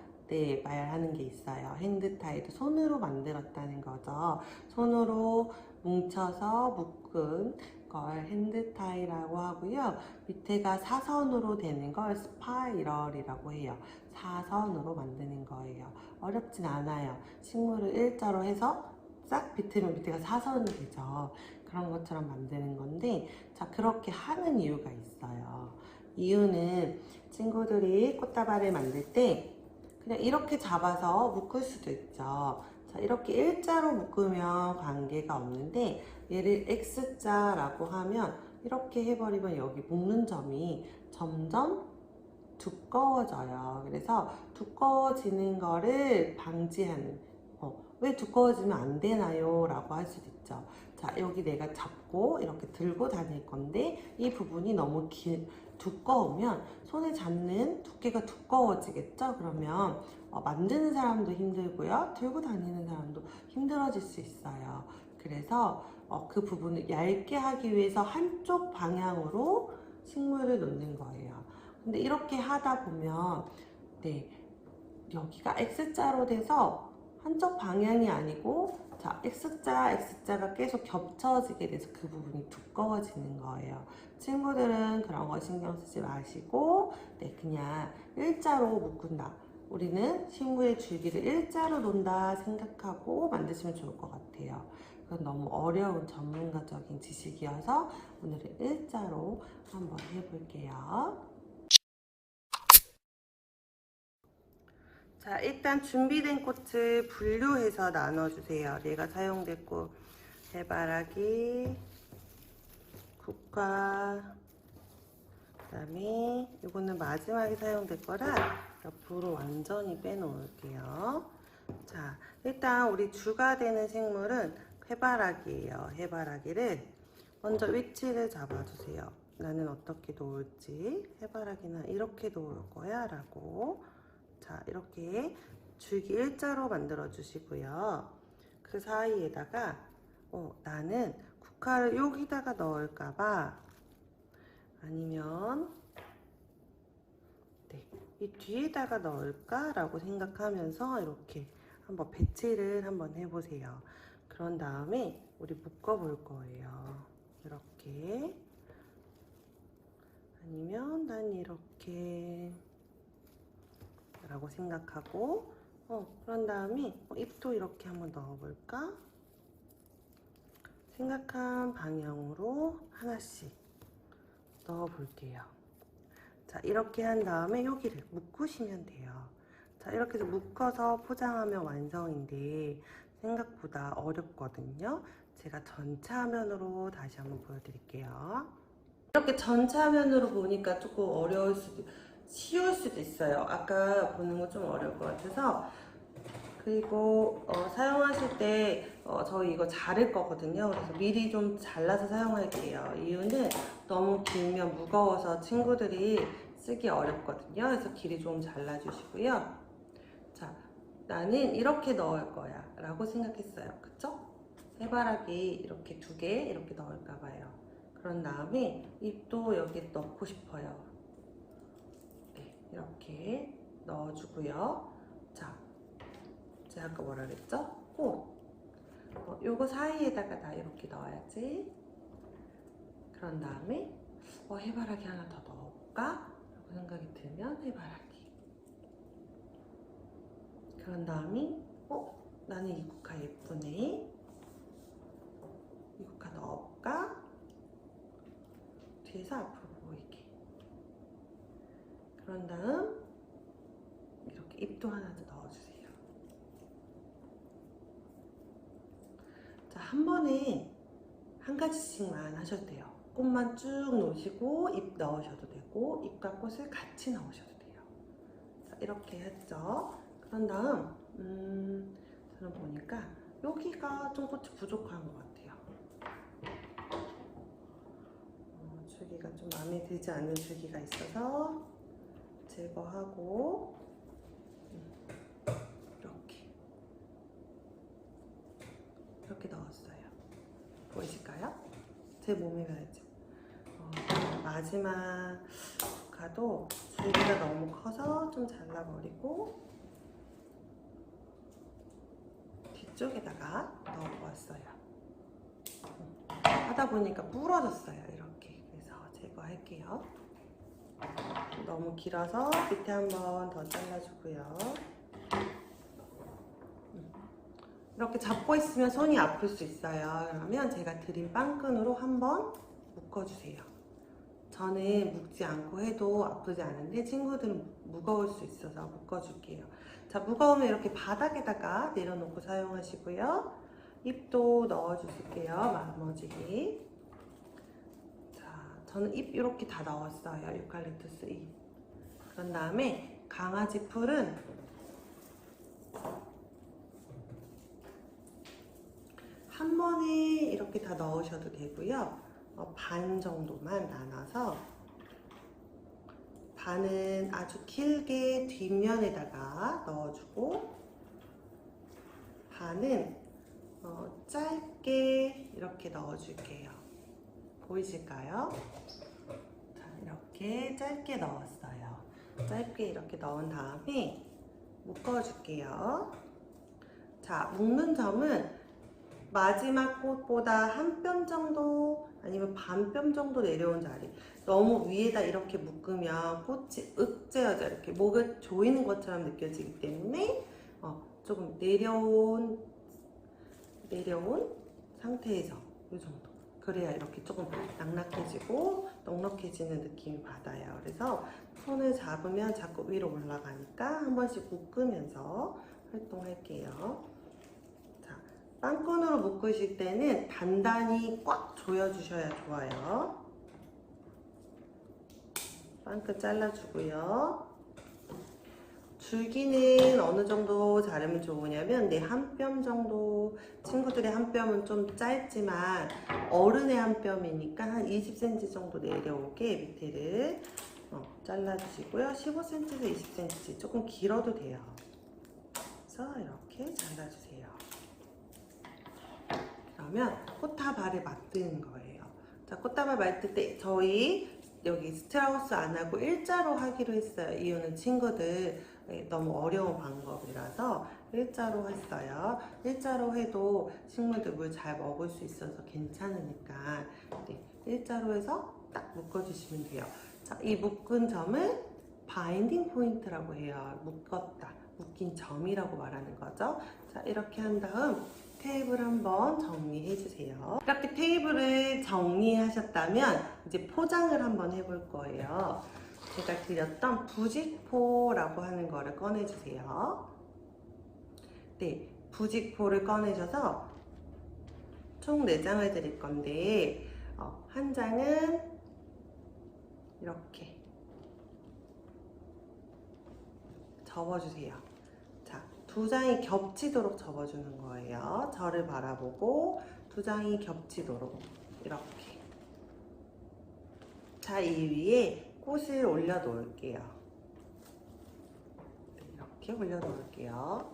말하는 게 있어요. 핸드타이드, 손으로 만들었다는 거죠. 손으로 뭉쳐서 묶은 걸 핸드타이라고 하고요. 밑에가 사선으로 되는 걸 스파이럴이라고 해요. 사선으로 만드는 거예요. 어렵진 않아요. 식물을 일자로 해서 싹 비틀면 밑에가 사선이 되죠. 그런 것처럼 만드는 건데, 자, 그렇게 하는 이유가 있어요. 이유는 친구들이 꽃다발을 만들 때 그냥 이렇게 잡아서 묶을 수도 있죠. 자, 이렇게 일자로 묶으면 관계가 없는데, 얘를 X자라고 하면 이렇게 해버리면 여기 묶는 점이 점점 두꺼워져요. 그래서 두꺼워지는 거를 방지하는, 왜 두꺼워지면 안 되나요? 라고 할 수도 있죠. 자, 여기 내가 잡고 이렇게 들고 다닐 건데 이 부분이 너무 두꺼우면 손에 잡는 두께가 두꺼워지겠죠? 그러면 만드는 사람도 힘들고요. 들고 다니는 사람도 힘들어질 수 있어요. 그래서 그 부분을 얇게 하기 위해서 한쪽 방향으로 식물을 놓는 거예요. 근데 이렇게 하다 보면 여기가 X자로 돼서 한쪽 방향이 아니고, 자, X자가 계속 겹쳐지게 돼서 그 부분이 두꺼워지는 거예요. 친구들은 그런 거 신경 쓰지 마시고, 그냥 일자로 묶은다. 우리는 식물의 줄기를 일자로 놓는다 생각하고 만드시면 좋을 것 같아요. 그건 너무 어려운 전문가적인 지식이어서 오늘은 일자로 한번 해볼게요. 자, 일단 준비된 꽃을 분류해서 나눠주세요. 내가 사용될 꽃, 해바라기, 국화, 그 다음에 이거는 마지막에 사용될 거라 옆으로 완전히 빼놓을게요. 자, 일단 우리 주가 되는 생물은 해바라기예요. 해바라기를 먼저 위치를 잡아주세요. 나는 어떻게 놓을지, 해바라기는 이렇게 놓을 거야 라고. 자, 이렇게 줄기 일자로 만들어 주시고요. 그 사이에다가 나는 국화를 여기다가 넣을까봐, 아니면 이 뒤에다가 넣을까 라고 생각하면서 이렇게 한번 배치를 한번 해보세요. 그런 다음에 우리 묶어 볼 거예요. 이렇게, 아니면 난 이렇게 라고 생각하고, 그런 다음에 잎도 이렇게 한번 넣어볼까? 생각한 방향으로 하나씩 넣어볼게요. 자, 이렇게 한 다음에 여기를 묶으시면 돼요. 자, 이렇게 해서 묶어서 포장하면 완성인데 생각보다 어렵거든요. 제가 전체 화면으로 다시 한번 보여드릴게요. 이렇게 전체 화면으로 보니까 조금 어려울 수도, 쉬울 수도 있어요. 아까 보는 거 좀 어려울 것 같아서. 그리고 사용하실 때 저희 이거 자를 거거든요. 그래서 미리 좀 잘라서 사용할게요. 이유는 너무 길면 무거워서 친구들이 쓰기 어렵거든요. 그래서 길이 좀 잘라주시고요. 자, 나는 이렇게 넣을 거야 라고 생각했어요. 그쵸? 해바라기 이렇게 2개 이렇게 넣을까 봐요. 그런 다음에 잎도 여기 넣고 싶어요. 이렇게 넣어주고요. 자, 제가 아까 뭐라 그랬죠? 꽃. 요거 사이에다가 나 이렇게 넣어야지. 그런 다음에 해바라기 하나 더 넣어볼까? 라고 생각이 들면 해바라기. 그런 다음에 나는 이 국화 예쁘네. 이 국화 넣어볼까? 뒤에서 앞으로 보이게. 그런 다음 이렇게 잎도 하나 더 넣어주세요. 자, 한 번에 한 가지씩만 하셔도 돼요. 꽃만 쭉 놓으시고 잎 넣으셔도 되고 잎과 꽃을 같이 넣으셔도 돼요. 자, 이렇게 했죠. 그런 다음 저는 보니까 여기가 좀 꽃이 부족한 것 같아요. 줄기가 좀 마음에 들지 않는 줄기가 있어서 제거하고 이렇게 넣었어요. 보이실까요? 제 몸에 가야죠. 마지막 가도 줄기가 너무 커서 좀 잘라버리고 뒤쪽에다가 넣어보았어요. 하다 보니까 부러졌어요. 이렇게. 그래서 제거할게요. 너무 길어서 밑에 한번 더 잘라주고요. 이렇게 잡고 있으면 손이 아플 수 있어요. 그러면 제가 드린 빵끈으로 한번 묶어주세요. 저는 묶지 않고 해도 아프지 않은데 친구들은 무거울 수 있어서 묶어줄게요. 자, 무거우면 이렇게 바닥에다가 내려놓고 사용하시고요. 잎도 넣어주실게요. 나머지. 자, 저는 잎 이렇게 다 넣었어요. 유칼립투스 잎. 그런 다음에 강아지 풀은 한 번에 이렇게 다 넣으셔도 되고요. 반 정도만 나눠서 반은 아주 길게 뒷면에다가 넣어주고 반은 짧게 이렇게 넣어줄게요. 보이실까요? 자, 이렇게 짧게 넣었어요. 짧게 이렇게 넣은 다음에 묶어줄게요. 자, 묶는 점은 마지막 꽃보다 한 뼘 정도 아니면 반 뼘 정도 내려온 자리. 너무 위에다 이렇게 묶으면 꽃이 으째어져 이렇게 목에 조이는 것처럼 느껴지기 때문에 조금 내려온 상태에서 이 정도. 그래야 이렇게 조금 낙낙해지고 넉넉해지는 느낌이 받아요. 그래서 손을 잡으면 자꾸 위로 올라가니까 한 번씩 묶으면서 활동할게요. 빵끈으로 묶으실 때는 단단히 꽉 조여주셔야 좋아요. 빵끈 잘라주고요. 줄기는 어느 정도 자르면 좋으냐면 한 뼘 정도, 친구들의 한 뼘은 좀 짧지만 어른의 한 뼘이니까 한 20cm 정도 내려오게 밑에를 잘라주시고요. 15cm에서 20cm 조금 길어도 돼요. 그래서 이렇게 잘라주세요. 그러면 꽃다발에 맞드는 거예요. 자, 꽃다발 맞을 때 저희 여기 스트라우스 안 하고 일자로 하기로 했어요. 이유는 친구들 너무 어려운 방법이라서 일자로 했어요. 일자로 해도 식물들 물 잘 먹을 수 있어서 괜찮으니까 일자로 해서 딱 묶어주시면 돼요. 자, 이 묶은 점을 바인딩 포인트라고 해요. 묶었다, 묶인 점이라고 말하는 거죠. 자, 이렇게 한 다음 테이블 한번 정리해 주세요. 이렇게 테이블을 정리하셨다면 이제 포장을 한번 해볼 거예요. 제가 드렸던 부직포라고 하는 거를 꺼내주세요. 네, 부직포를 꺼내셔서 총 4장을 드릴 건데 한 장은 이렇게 접어주세요. 자, 2장이 겹치도록 접어주는 거예요. 저를 바라보고 2장이 겹치도록 이렇게. 자, 이 위에 꽃을 올려 놓을게요. 이렇게 올려 놓을게요.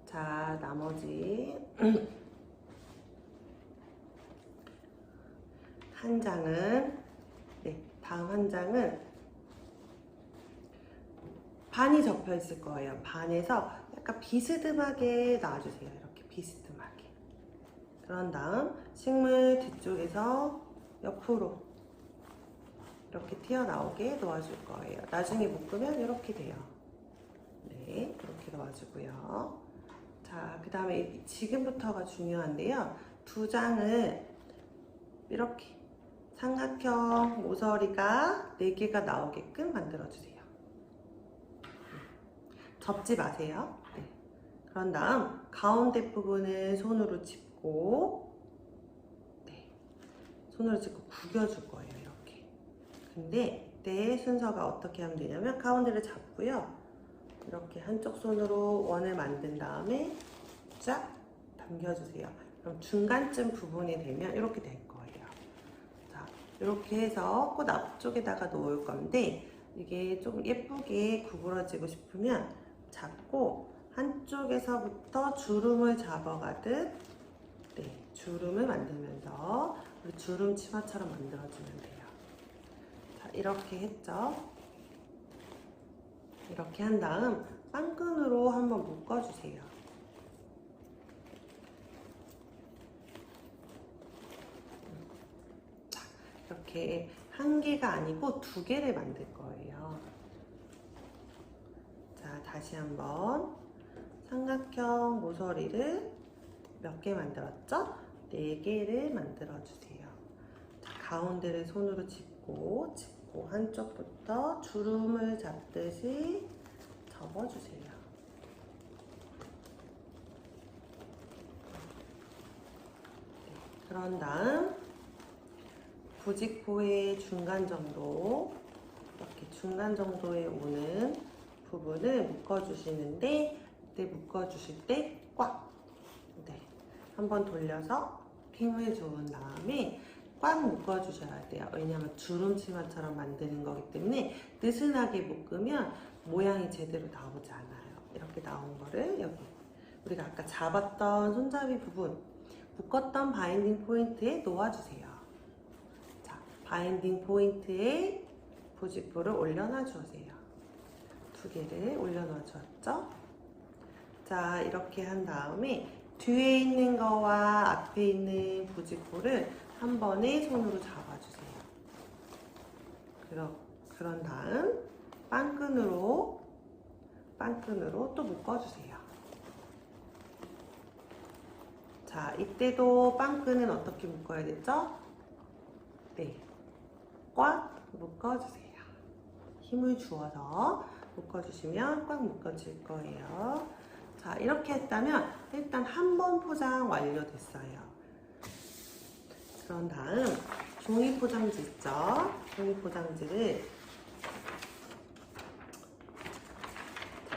자, 나머지 한 장은 다음 한 장은 반이 접혀 있을 거예요. 반에서 약간 비스듬하게 놔주세요. 이렇게 비스듬하게. 그런 다음 식물 뒤쪽에서 옆으로 이렇게 튀어나오게 놓아줄 거예요. 나중에 묶으면 이렇게 돼요. 네, 이렇게 놓아주고요. 자, 그 다음에 지금부터가 중요한데요. 2장을 이렇게 삼각형 모서리가 4개가 나오게끔 만들어주세요. 접지 마세요. 네. 그런 다음 가운데 부분을 손으로 짚고 손으로 짚고 구겨줄 거예요. 이렇게. 근데 내 순서가 어떻게 하면 되냐면 가운데를 잡고요. 이렇게 한쪽 손으로 원을 만든 다음에 쫙 당겨주세요. 그럼 중간쯤 부분이 되면 이렇게 될 거예요. 자, 이렇게 해서 꽃 앞쪽에다가 놓을 건데 이게 조금 예쁘게 구부러지고 싶으면 잡고 한쪽에서부터 주름을 잡아가듯 주름을 만들면서 우리 주름 치마처럼 만들어주면 돼요. 자, 이렇게 했죠? 이렇게 한 다음 빵끈으로 한번 묶어주세요. 자, 이렇게 한 개가 아니고 두 개를 만들 거예요. 자, 다시 한번 삼각형 모서리를 몇 개 만들었죠? 4개를 만들어주세요. 자, 가운데를 손으로 짚고 한쪽부터 주름을 잡듯이 접어주세요. 그런 다음 부직포의 중간 정도, 이렇게 중간 정도에 오는 부분을 묶어주시는데 이때 묶어주실 때 꽉! 한번 돌려서 힘을 준 다음에 꽉 묶어주셔야 돼요. 왜냐하면 주름 치마처럼 만드는 거기 때문에 느슨하게 묶으면 모양이 제대로 나오지 않아요. 이렇게 나온 거를 여기 우리가 아까 잡았던 손잡이 부분, 묶었던 바인딩 포인트에 놓아주세요. 자, 바인딩 포인트에 부직포를 올려놔 주세요. 2개를 올려놔 주었죠? 자, 이렇게 한 다음에 뒤에 있는 거와 앞에 있는 부직포를 한 번에 손으로 잡아주세요. 그런 다음 빵끈으로 또 묶어주세요. 자, 이때도 빵끈은 어떻게 묶어야 되죠? 네, 꽉 묶어주세요. 힘을 주어서 묶어주시면 꽉 묶어질 거예요. 자, 이렇게 했다면 일단 한 번 포장 완료됐어요. 그런 다음 종이 포장지 있죠? 종이 포장지를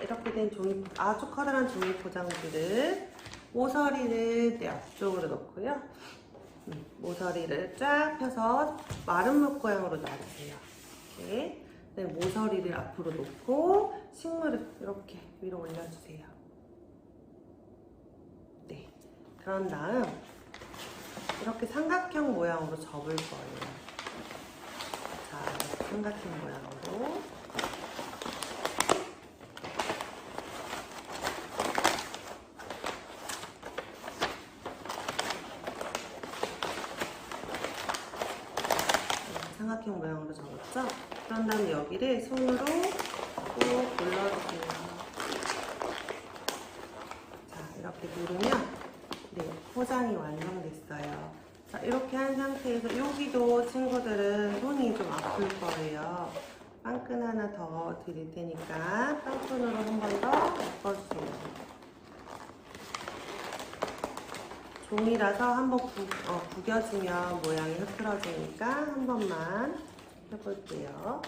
이렇게 된 아주 커다란 종이 포장지를 모서리를 앞쪽으로 놓고요. 모서리를 쫙 펴서 마른 목모양으로 놔주세요. 이렇게. 모서리를 앞으로 놓고 식물을 이렇게 위로 올려주세요. 네. 그런 다음 이렇게 삼각형 모양으로 접을 거예요. 자, 삼각형 모양으로. 삼각형 모양으로 접었죠? 그런 다음에 여기를 손으로 꾹 눌러주세요. 자, 이렇게 누르면 포장이 완성됐어요. 자, 이렇게 한 상태에서 여기도 친구들은 손이 좀 아플 거예요. 빵끈 하나 더 드릴 테니까 빵끈으로 한 번 더 묶어주세요. 종이라서 한번 구겨지면 모양이 흐트러지니까 한 번만 해볼게요.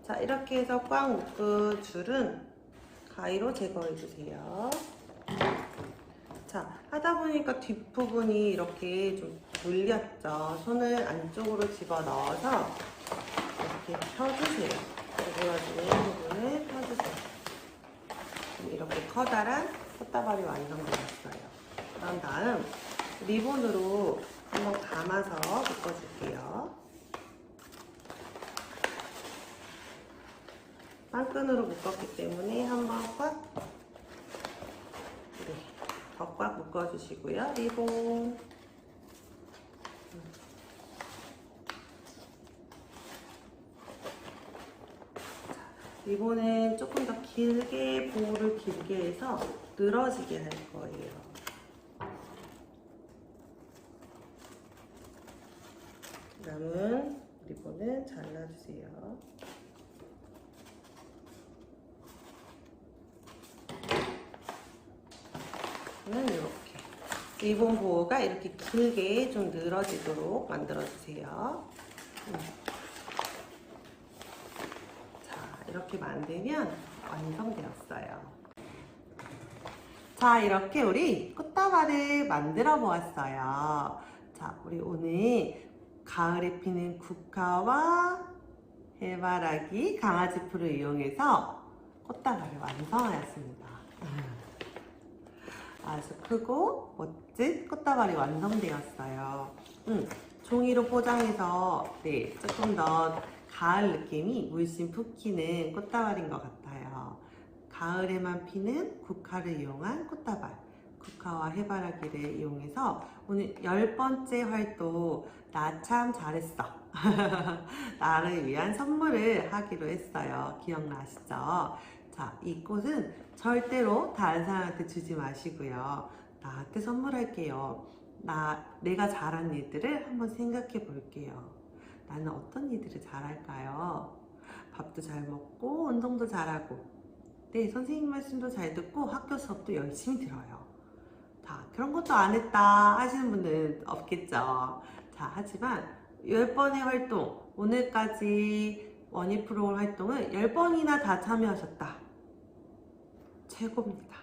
자, 이렇게 해서 꽉 묶은 줄은 가위로 제거해주세요. 자, 하다 보니까 뒷부분이 이렇게 좀 눌렸죠. 손을 안쪽으로 집어넣어서 이렇게 펴주세요. 구부러지는 부분을 펴주세요. 이렇게 커다란 꽃다발이 완성되었어요. 그런 다음 리본으로 한번 감아서 묶어줄게요. 빵끈으로 묶었기 때문에 한번 더 꽉 묶어주시고요. 리본. 리본은 조금 더 길게, 보호를 길게 해서 늘어지게 할 거예요. 남은 리본은 잘라주세요. 이렇게 리본 보호가 이렇게 길게 좀 늘어지도록 만들어주세요. 자, 이렇게 만들면 완성되었어요. 자, 이렇게 우리 꽃다발을 만들어 보았어요. 자, 우리 오늘 가을에 피는 국화와 해바라기, 강아지풀을 이용해서 꽃다발을 완성하였습니다. 아주 크고 멋진 꽃다발이 완성되었어요. 종이로 포장해서 조금 더 가을 느낌이 물씬 푹키는 꽃다발인 것 같아요. 가을에만 피는 국화를 이용한 꽃다발, 국화와 해바라기를 이용해서 오늘 10번째 활동 나 참 잘했어 나를 위한 선물을 하기로 했어요. 기억나시죠? 자, 이 꽃은 절대로 다른 사람한테 주지 마시고요. 나한테 선물할게요. 내가 잘한 일들을 한번 생각해 볼게요. 나는 어떤 일들을 잘할까요? 밥도 잘 먹고 운동도 잘하고 선생님 말씀도 잘 듣고 학교 수업도 열심히 들어요. 자, 그런 것도 안 했다 하시는 분들은 없겠죠. 자, 하지만 10번의 활동, 오늘까지 원희 프로그램 활동을 10번이나 다 참여하셨다. 최고입니다.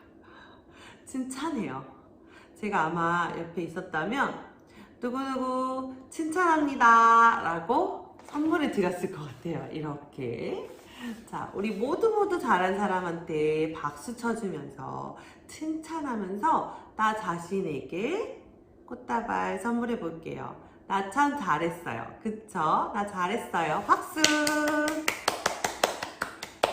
칭찬해요. 제가 아마 옆에 있었다면 누구누구 칭찬합니다 라고 선물을 드렸을 것 같아요. 이렇게. 자, 우리 모두 잘한 사람한테 박수 쳐주면서 칭찬하면서 나 자신에게 꽃다발 선물해 볼게요. 나 참 잘했어요. 그쵸? 나 잘했어요. 박수!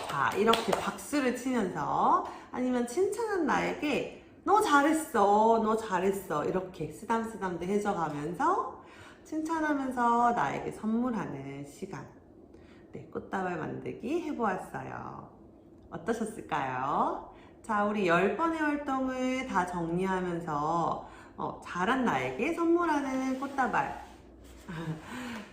자, 이렇게 박수를 치면서 아니면 칭찬한 나에게 너 잘했어, 너 잘했어 이렇게 쓰담쓰담도 해줘가면서 칭찬하면서 나에게 선물하는 시간. 꽃다발 만들기 해보았어요. 어떠셨을까요? 자, 우리 10번의 활동을 다 정리하면서 잘한 나에게 선물하는 꽃다발.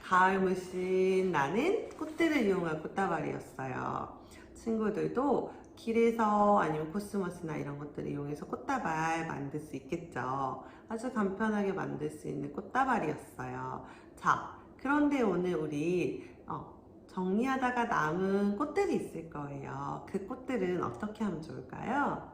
가을 물씬 나는 꽃들을 이용한 꽃다발이었어요. 친구들도 길에서 아니면 코스모스나 이런 것들을 이용해서 꽃다발 만들 수 있겠죠. 아주 간편하게 만들 수 있는 꽃다발이었어요. 자, 그런데 오늘 우리 정리하다가 남은 꽃들이 있을 거예요. 그 꽃들은 어떻게 하면 좋을까요?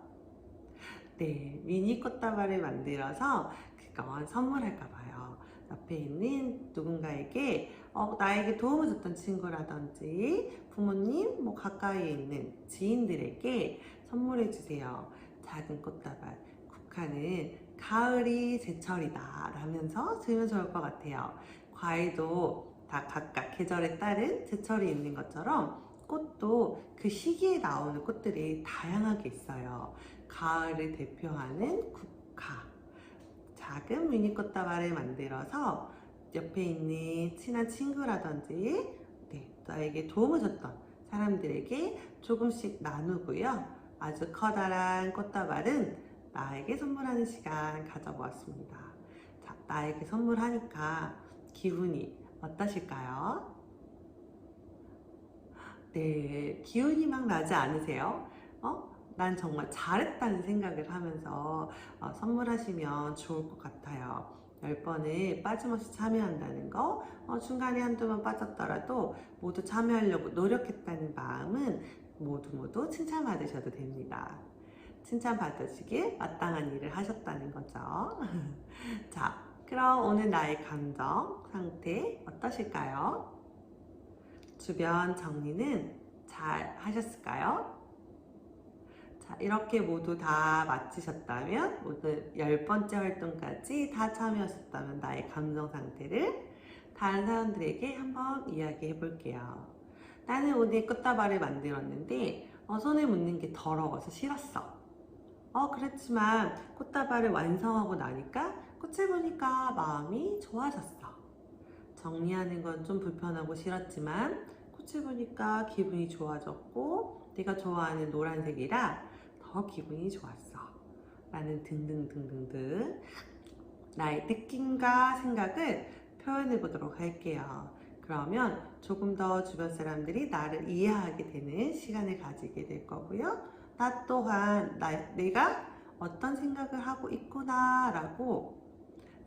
미니 꽃다발을 만들어서 그건 선물할까 봐요. 옆에 있는 누군가에게 나에게 도움을 줬던 친구라든지 부모님, 가까이에 있는 지인들에게 선물해 주세요. 작은 꽃다발, 국화는 가을이 제철이다 라면서 들으면 좋을 것 같아요. 과일도 다 각각 계절에 따른 제철이 있는 것처럼 꽃도 그 시기에 나오는 꽃들이 다양하게 있어요. 가을을 대표하는 국화, 작은 미니 꽃다발을 만들어서 옆에 있는 친한 친구라든지 나에게 도움을 줬던 사람들에게 조금씩 나누고요. 아주 커다란 꽃다발은 나에게 선물하는 시간 가져보았습니다. 자, 나에게 선물하니까 기분이 어떠실까요? 기운이 막 나지 않으세요? 난 정말 잘했다는 생각을 하면서 선물하시면 좋을 것 같아요. 10번을 빠짐없이 참여한다는 거, 중간에 한두 번 빠졌더라도 모두 참여하려고 노력했다는 마음은 모두 칭찬받으셔도 됩니다. 칭찬받으시길 마땅한 일을 하셨다는 거죠. 자, 그럼 오늘 나의 감정 상태 어떠실까요? 주변 정리는 잘 하셨을까요? 자, 이렇게 모두 다 마치셨다면, 오늘 10번째 활동까지 다 참여하셨다면 나의 감정 상태를 다른 사람들에게 한번 이야기해 볼게요. 나는 오늘 꽃다발을 만들었는데 손에 묻는 게 더러워서 싫었어. 그렇지만 꽃다발을 완성하고 나니까 꽃을 보니까 마음이 좋아졌어. 정리하는 건 좀 불편하고 싫었지만 꽃을 보니까 기분이 좋아졌고 내가 좋아하는 노란색이라 더 기분이 좋았어. 라는 등등등등등 나의 느낌과 생각을 표현해 보도록 할게요. 그러면 조금 더 주변 사람들이 나를 이해하게 되는 시간을 가지게 될 거고요. 나 또한 내가 어떤 생각을 하고 있구나 라고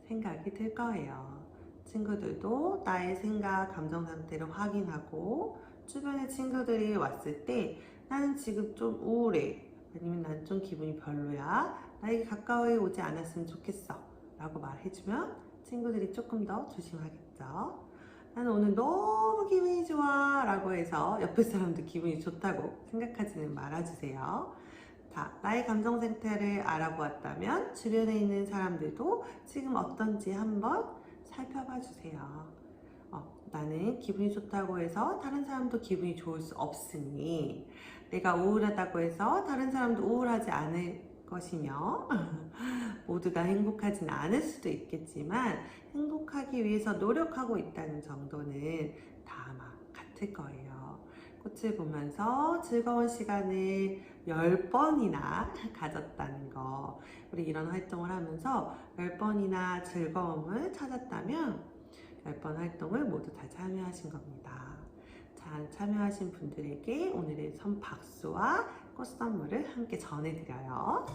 생각이 들 거예요. 친구들도 나의 생각, 감정 상태를 확인하고 주변의 친구들이 왔을 때 나는 지금 좀 우울해. 아니면 난 좀 기분이 별로야. 나에게 가까이 오지 않았으면 좋겠어. 라고 말해주면 친구들이 조금 더 조심하겠죠. 나는 오늘 너무 기분이 좋아. 라고 해서 옆에 사람도 기분이 좋다고 생각하지는 말아주세요. 자, 나의 감정 상태를 알아보았다면 주변에 있는 사람들도 지금 어떤지 한번 살펴봐 주세요. 나는 기분이 좋다고 해서 다른 사람도 기분이 좋을 수 없으니, 내가 우울하다고 해서 다른 사람도 우울하지 않을 것이며 모두가 행복하진 않을 수도 있겠지만 행복하기 위해서 노력하고 있다는 정도는 다 아마 같을 거예요. 꽃을 보면서 즐거운 시간을 10번이나 가졌다는 거, 우리 이런 활동을 하면서 10번이나 즐거움을 찾았다면 10번 활동을 모두 다 참여하신 겁니다. 잘 참여하신 분들에게 오늘의 박수와 꽃 선물을 함께 전해드려요.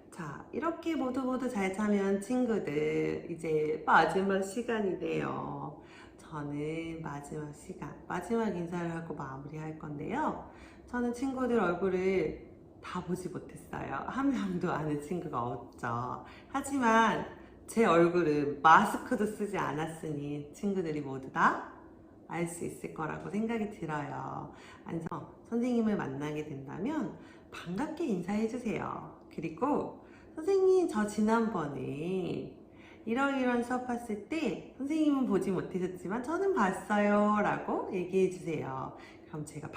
자, 이렇게 모두 잘 참여한 친구들, 이제 마지막 시간이네요. 저는 마지막 인사를 하고 마무리할 건데요. 저는 친구들 얼굴을 다 보지 못했어요. 한 명도 아는 친구가 없죠. 하지만 제 얼굴은 마스크도 쓰지 않았으니 친구들이 모두 다 알 수 있을 거라고 생각이 들어요. 선생님을 만나게 된다면 반갑게 인사해 주세요. 그리고 선생님, 저 지난번에 이런 수업 했을 때 선생님은 보지 못하셨지만 저는 봤어요 라고 얘기해 주세요. 그럼 제가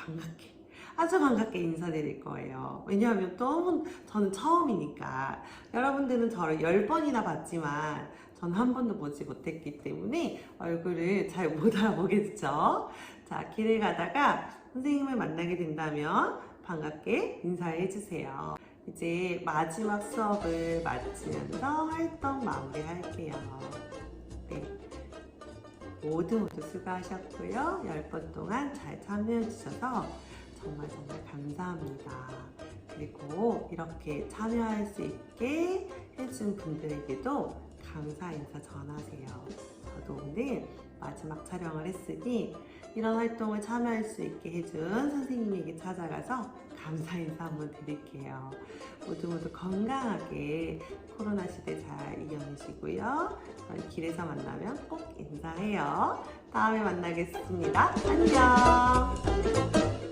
아주 반갑게 인사드릴 거예요. 왜냐하면 저는 처음이니까. 여러분들은 저를 10번이나 봤지만 저는 한 번도 보지 못했기 때문에 얼굴을 잘 못 알아보겠죠. 자, 길을 가다가 선생님을 만나게 된다면 반갑게 인사해 주세요. 이제 마지막 수업을 마치면서 활동 마무리 할게요. 네. 모두 수고하셨고요. 10번 동안 잘 참여해 주셔서 정말 감사합니다. 그리고 이렇게 참여할 수 있게 해준 분들에게도 감사 인사 전하세요. 저도 오늘 마지막 촬영을 했으니 이런 활동을 참여할 수 있게 해준 선생님에게 찾아가서 감사 인사 한번 드릴게요. 모두 건강하게 코로나 시대 잘 이겨내시고요. 저희 길에서 만나면 꼭 인사해요. 다음에 만나겠습니다. 안녕.